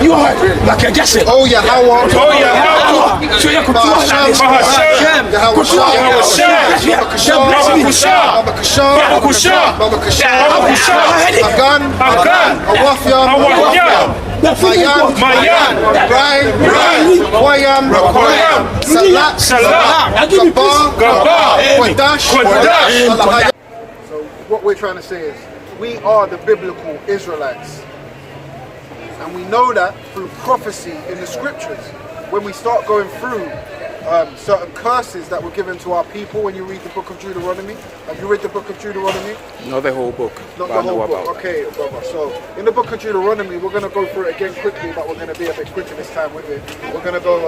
kutuoa bakagese Oh Yahweh, So what we're trying to say is we are the biblical Israelites. And we know that through prophecy in the scriptures. When we start going through certain curses that were given to our people, when you read the book of Deuteronomy. Have you read the book of Deuteronomy? Not the whole book. Not the whole book. Okay, brother. So in the book of Deuteronomy, we're going to go through it again quickly, but we're going to be a bit quicker this time with it. We're going to go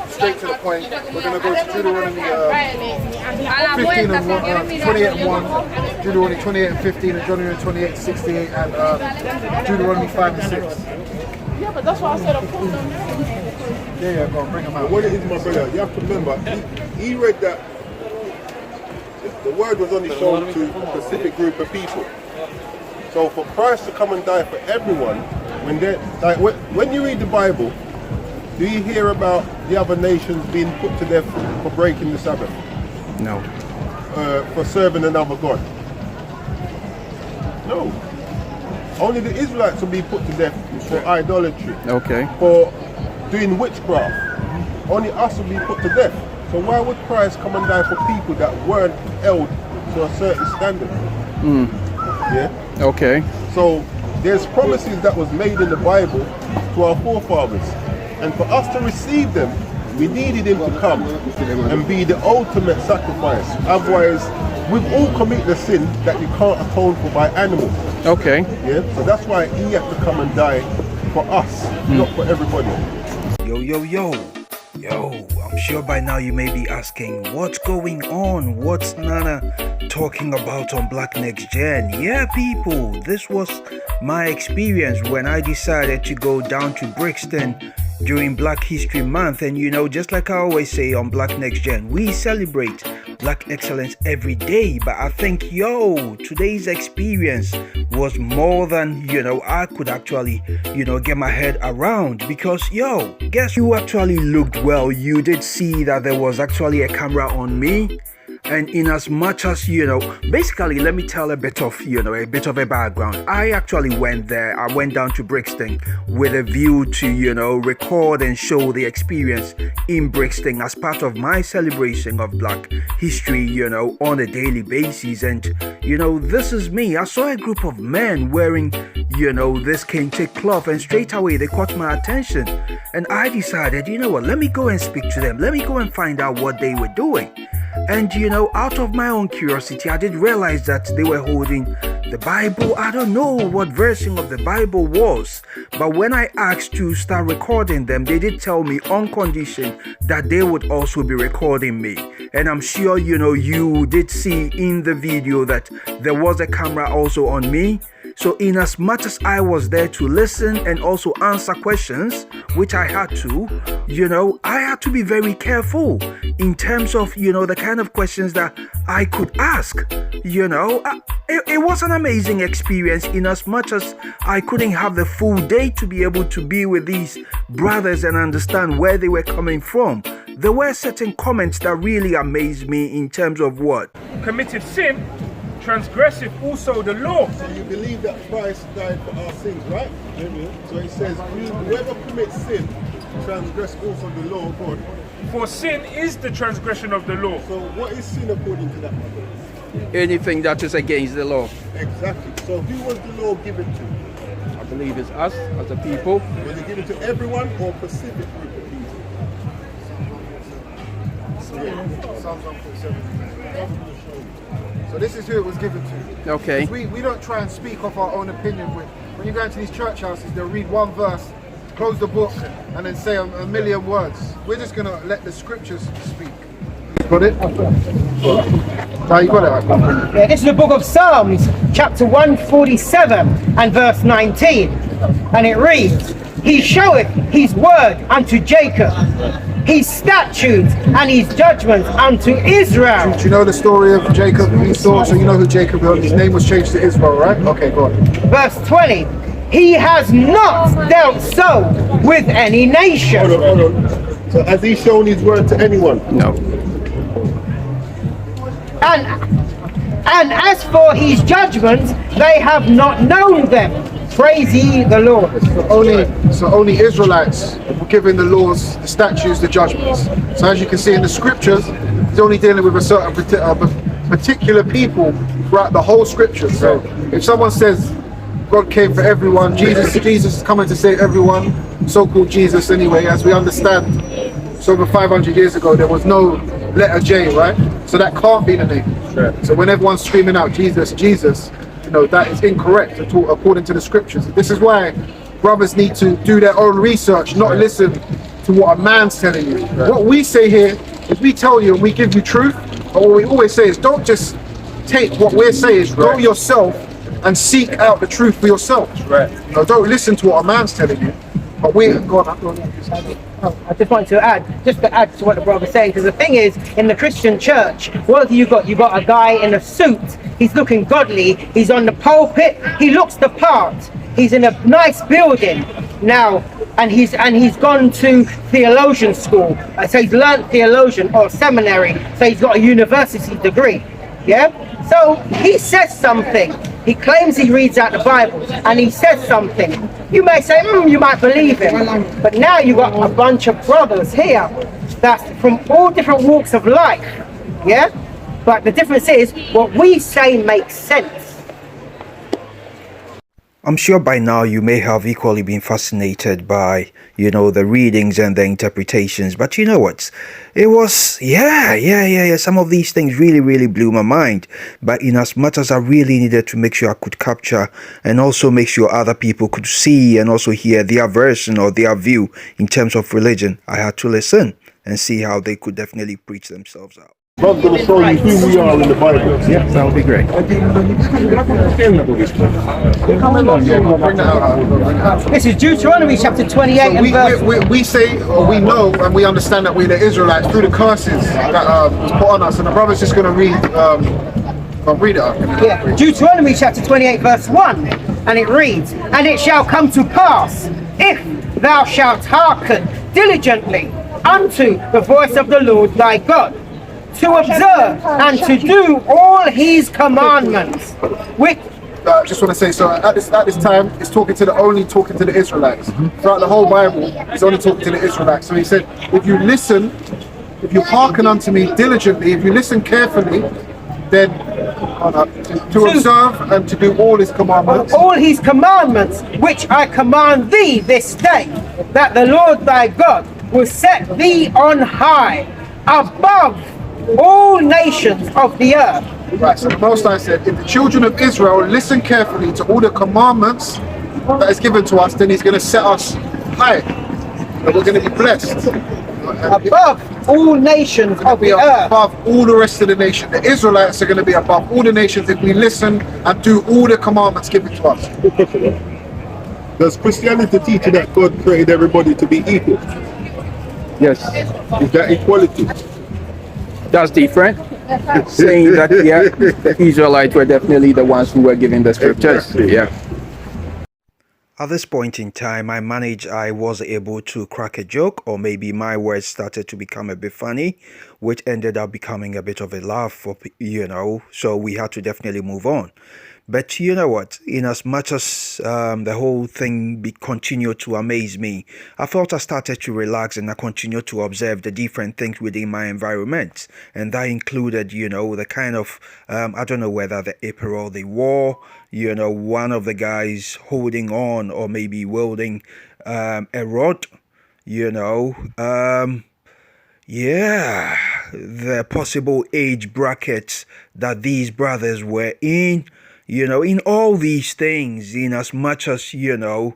straight to the point. We're going to go to Deuteronomy 15 and 28 and 1, Deuteronomy 28 and 15, and Deuteronomy 28 and 68, and Deuteronomy 5 and 6. Yeah, but that's why I said Yeah, go on, bring them out. What it is, my brother, you have to remember, he read that the word was only shown to a specific group of people. So for Christ to come and die for everyone, when you read the Bible, do you hear about the other nations being put to death for breaking the Sabbath? No. For serving another God? No. Only the Israelites will be put to death for idolatry. Okay. For doing witchcraft. Only us will be put to death. So why would Christ come and die for people that weren't held to a certain standard? Yeah? Okay. So there's promises that was made in the Bible to our forefathers. And for us to receive them, we needed him to come and be the ultimate sacrifice. Otherwise, we've all committed a sin that you can't atone for by animals. Okay. Yeah? So that's why he had to come and die for us, not for everybody. Yo, I'm sure by now you may be asking, what's going on? What's Nana talking about on Black Next Gen? Yeah, people, this was my experience when I decided to go down to Brixton during Black History Month. And you know, just like I always say on Black Next Gen, we celebrate Black excellence every day. But I think, today's experience was more than, I could actually, get my head around. Because, guess who actually looked well? You did see that there was actually a camera on me. And in as much as, basically, let me tell a bit of a background. I actually went there. I went down to Brixton with a view to, record and show the experience in Brixton as part of my celebration of Black history, on a daily basis. And, this is me. I saw a group of men wearing, this kente cloth, and straight away they caught my attention. And I decided, let me go and speak to them. Let me go and find out what they were doing. And out of my own curiosity, I did realize that they were holding the Bible. I don't know what version of the Bible was, but when I asked to start recording them, they did tell me on condition that they would also be recording me. And I'm sure you did see in the video that there was a camera also on me. So in as much as I was there to listen and also answer questions, which I had to, I had to be very careful in terms of, the kind of questions that I could ask. It was an amazing experience in as much as I couldn't have the full day to be able to be with these brothers and understand where they were coming from. There were certain comments that really amazed me in terms of what? Committed sin, transgressive also the law. So you believe that Christ died for our sins, right? So it says, whoever commits sin, transgress also the law of God. For sin is the transgression of the law. So what is sin according to that? Anything that is against the law. Exactly. So who was the law given to? I believe it's us as a people. Was it given to everyone or a specific group of people? Psalms 147. So this is who it was given to. Okay. We don't try and speak off our own opinion. When you go into these church houses, they'll read one verse, close the book, and then say a million words. We're just going to let the scriptures speak. Got it? Now you got it. Yeah, this is the book of Psalms, chapter 147 and verse 19. And it reads, He showeth his word unto Jacob, his statutes and his judgments unto Israel. Do you know the story of Jacob and Esau? So you know who Jacob was. His name was changed to Israel, right? Okay, go on. Verse 20. he has not dealt so with any nation. Hold on. So has he shown his word to anyone? No. And as for his judgments, they have not known them. Praise ye the Lord. So only Israelites were given the laws, the statutes, the judgments. So as you can see in the scriptures, he's only dealing with a certain particular people throughout the whole scripture. So if someone says God came for everyone, Jesus is coming to save everyone, so-called Jesus anyway, as we understand, so over 500 years ago there was no letter J, right? So that can't be the name. So when everyone's screaming out Jesus, Jesus, you know, that is incorrect according to the scriptures. This is why brothers need to do their own research, not listen to what a man's telling you. What we say here is we tell you and we give you truth, but what we always say is don't just take what we're saying, go yourself and seek out the truth for yourself. You know, don't listen to what a man's telling you. But we go on. I just want to add, to what the brother's saying, because the thing is, in the Christian church, what have you got? You got a guy in a suit. He's looking godly. He's on the pulpit. He looks the part. He's in a nice building now, and he's gone to theologian school. So he's learned theologian or seminary. So he's got a university degree. Yeah. So he says something. He claims he reads out the Bible, and he says something. You may say, you might believe him, but now you got a bunch of brothers here that's from all different walks of life, yeah? But the difference is, what we say makes sense. I'm sure by now you may have equally been fascinated by, you know, the readings and the interpretations. But you know what? It was, some of these things really blew my mind. But in as much as I really needed to make sure I could capture and also make sure other people could see and also hear their version or their view in terms of religion, I had to listen and see how they could definitely preach themselves out. God's going to show you who we are in the Bible. Yeah, that would be great. This is Deuteronomy chapter 28 and verse... We say, or we know, and we understand that we're the Israelites through the curses that was put on us. And the brother's just going to read it up. Yeah, Deuteronomy chapter 28 verse 1, and it reads, "And it shall come to pass, if thou shalt hearken diligently unto the voice of the Lord thy God, to observe and to do all his commandments," which just want to say, so at this time, it's talking to the Israelites. Throughout the whole Bible, he's only talking to the Israelites. So he said, if you listen, if you hearken unto me diligently, if you listen carefully, then to observe and to do all his commandments. All his commandments, which I command thee this day, that the Lord thy God will set thee on high above all nations of the earth. Right, so the Most High said, if the children of Israel listen carefully to all the commandments that is given to us, then he's going to set us high. And we're going to be blessed. Above all nations of the earth. Above all the rest of the nation. The Israelites are going to be above all the nations if we listen and do all the commandments given to us. Does Christianity teach that God created everybody to be equal? Yes. Is that equality? That's different. Saying that, the Israelites were definitely the ones who were given the scriptures. Exactly. Yeah. At this point in time, I was able to crack a joke, or maybe my words started to become a bit funny, which ended up becoming a bit of a laugh for, so we had to definitely move on. But you know what, in as much as the whole thing continued to amaze me, I felt I started to relax and I continued to observe the different things within my environment. And that included, the kind of, I don't know whether the apparel they wore, one of the guys holding on or maybe wielding a rod, the possible age brackets that these brothers were in. In all these things, in as much as, we were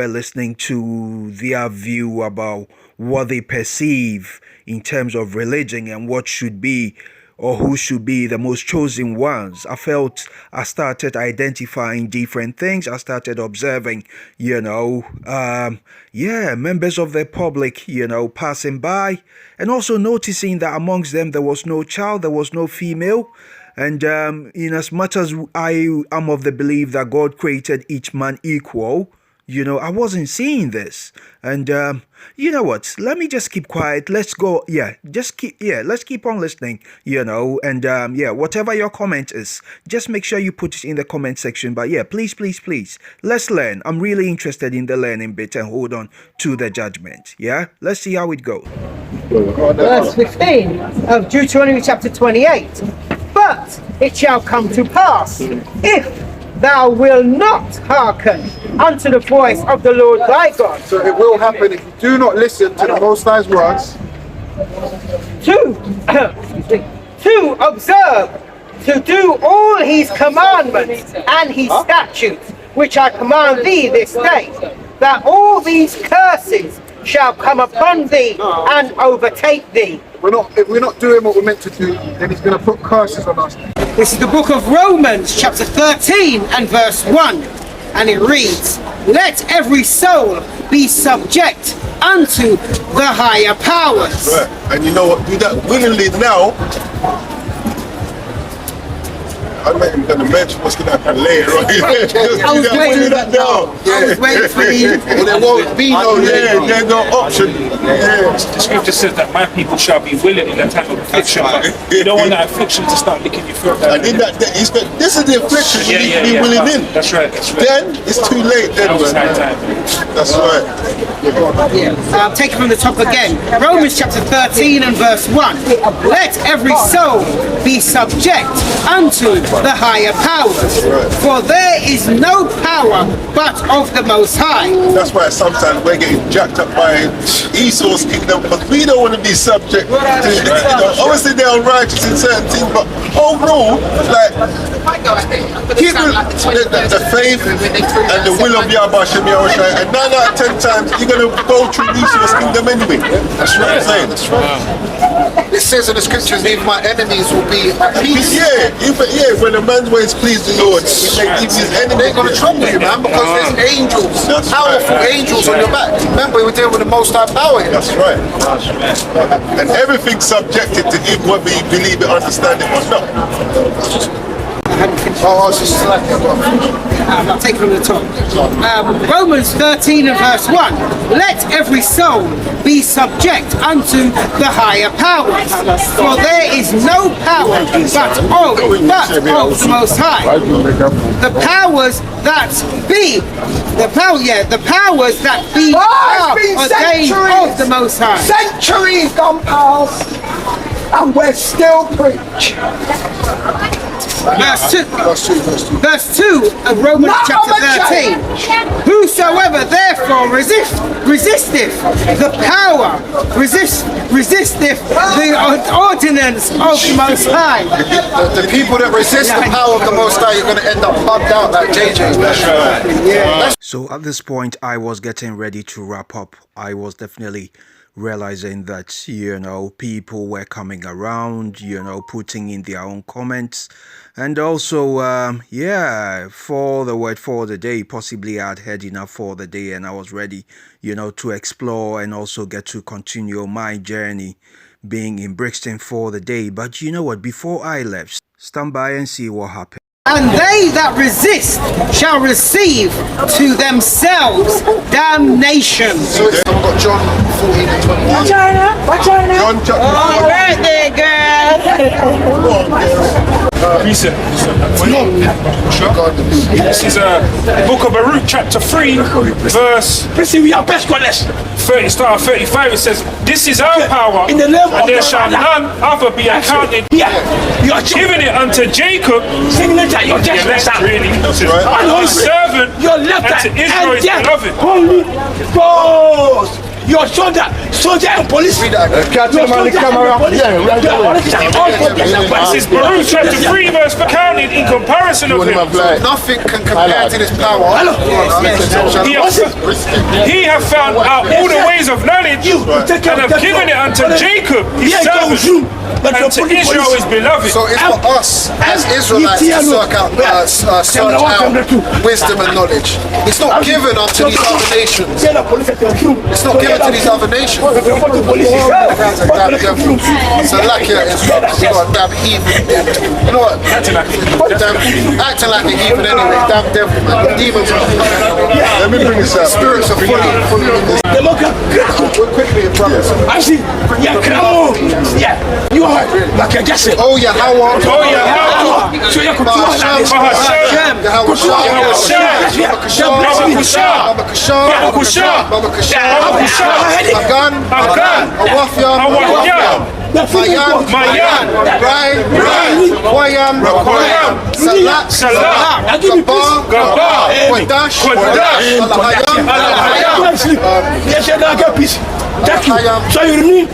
listening to their view about what they perceive in terms of religion and what should be or who should be the most chosen ones. I started identifying different things. I started observing, members of the public, passing by, and also noticing that amongst them there was no child, there was no female. And in as much as I am of the belief that God created each man equal, you know, I wasn't seeing this. And you know what? Let me just keep quiet. Let's go. Let's keep on listening, you know. And whatever your comment is, just make sure you put it in the comment section. But yeah, please, let's learn. I'm really interested in the learning bit and hold on to the judgment. Yeah, let's see how it goes. Verse 15 of Deuteronomy chapter 28. But it shall come to pass, if thou wilt not hearken unto the voice of the Lord thy God. So it will happen if you do not listen to the Most High's words. To observe, to do all his commandments and his statutes, which I command thee this day, that all these curses shall come upon thee and overtake thee. If we're not doing what we're meant to do, then he's going to put curses on us. This is the book of Romans chapter 13 and verse 1, and it reads, let every soul be subject unto the higher powers. Right. And you know what, do that willingly now. I'm not even going to mention what's going to happen later on. I was waiting for you. Well, there won't be no later. There's no option. The scripture says that my people shall be willing in the time of affliction, but you don't want that affliction to start licking you through. And in that, this is the affliction you need to be willing in. That's right. Then it's too late. Then that's right. I'll take it from the top again. Romans chapter 13 and verse 1. Let every soul be subject unto the higher powers, for there is no power but of the Most High. That's why sometimes we're getting jacked up by Esau's kingdom, because we don't want to be subject to, obviously they're unrighteous in certain things, but overall, like, keep the faith and the will of Yahweh Shem Yahushua, and 9 out of 10 times you're going to go through Esau's kingdom anyway. That's what I'm saying. That's right. It says in the scriptures, even my enemies will be at peace. When a man's ways please the Lord, they're going to trouble you, man, because there's angels, powerful angels on your back. Remember, we're dealing with the Most High power here. That's right. And everything's subjected to him, whether you believe it, understand it or not. I'll take it from the top. Romans 13 and verse 1. Let every soul be subject unto the higher powers, for there is no power but of the Most High. The powers that be, the powers that be are ordained of the Most High. Centuries gone past, and we're still preaching. Verse 2 of Romans chapter 13. Whosoever therefore resisteth the power, resisteth the ordinance of the Most High. The people that resist the power of the Most High, you're going to end up bugged out like JJ. So at this point, I was getting ready to wrap up. I was definitely realizing that, you know, people were coming around, you know, putting in their own comments, and also for the word for the day, possibly I'd had enough for the day and I was ready, you know, to explore and also get to continue my journey being in Brixton for the day. But you know what, before I left, stand by and see what happened. And they that resist shall receive to themselves damnation. So we've got John 14 and 20. Watch out now. John chapter All right there, girl. This is the book of Baruch chapter 3 verse 30 start 35. It says, this is our power, and there shall none other be accounted. Giving it unto Jacob, really, his servant, and to Israel his beloved. Holy Ghost. Your soldier and police. This is Baruch chapter 3 verse for counted in comparison of him. Nothing can compare to this power. He hath found out all the ways of knowledge, and have given it unto Jacob his servant, and to Israel is beloved. So it's for us as Israelites to search out wisdom and knowledge. It's not given unto these other nations. It's not given to these other nations. So like Israel, you got a damn heathen. You know what? Acting like a heathen anyway. Damn devil, man. Demons. Let me bring this up. Spirits are fully in this. Quickly, brothers. I see. Yeah, you are like I just said. Oh yeah, how are you? Oh yeah, how? So you could do Mayan, Wayam, Salat, Gaba, Kodash, so you need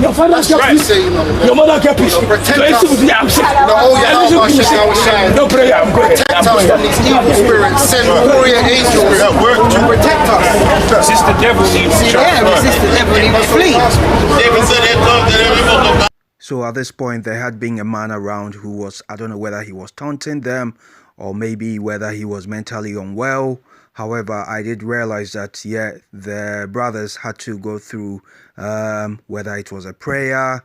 your father get peace, your mother get peace. So I'm sick. No prayer, I'm going. Protect us from these evil spirits. Send warrior angels to protect us. Resist the devil, he will resist the devil, he will flee. So at this point, there had been a man around who was, I don't know whether he was taunting them or maybe whether he was mentally unwell. However, I did realize that, yeah, the brothers had to go through whether it was a prayer,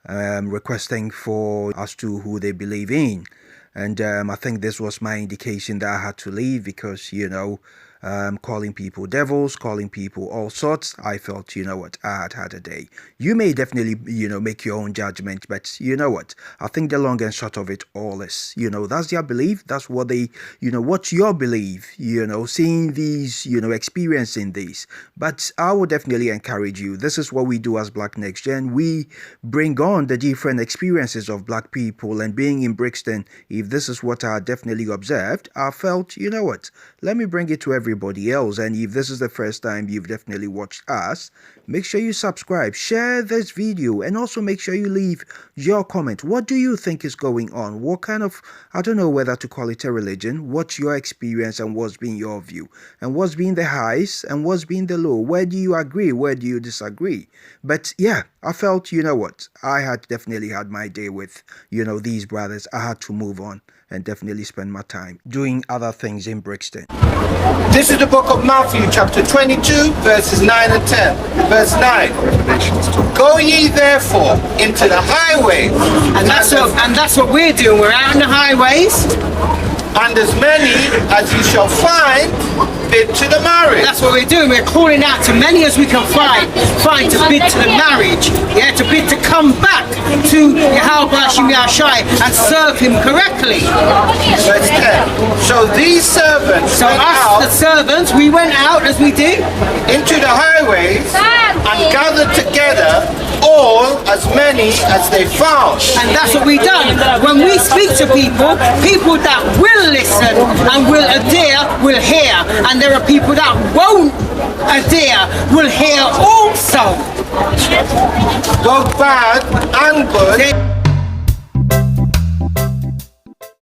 requesting for as to who they believe in. And I think this was my indication that I had to leave because, you know, calling people devils, calling people all sorts. I felt, you know what, I had had a day. You may definitely, you know, make your own judgment, but you know what, I think the long and short of it all is, you know, that's their belief. That's what they, you know, what's your belief, you know, seeing these, you know, experiencing these. But I would definitely encourage you. This is what we do as Black Next Gen. We bring on the different experiences of Black people, and being in Brixton, if this is what I definitely observed, I felt, you know what, let me bring it to everybody else. And if this is the first time you've definitely watched us, make sure you subscribe, share this video, and also make sure you leave your comment. What do you think is going on? What kind of, I don't know whether to call it a religion, what's your experience and what's been your view, and what's been the highs and what's been the low? Where do you agree, where do you disagree? But yeah, I felt, you know what, I had definitely had my day with, you know, these brothers. I had to move on and definitely spend my time doing other things in Brixton. This is the book of Matthew, chapter 22, verses 9 and 10. Verse 9. Go ye therefore into the highways. And that's what we're doing. We're out in the highways. And as many as you shall find, bid to the marriage. That's what we're doing. We're calling out to many as we can find to bid to the marriage. Yeah, to bid to come back to Yahweh Shai and serve him correctly. Verse 10. So these servants the servants, we went out as we do into the highways and gathered together all as many as they found. And that's what we done. When we speak to people that will listen and will adhere will hear, and there are people that won't adhere will hear also. Both bad and good.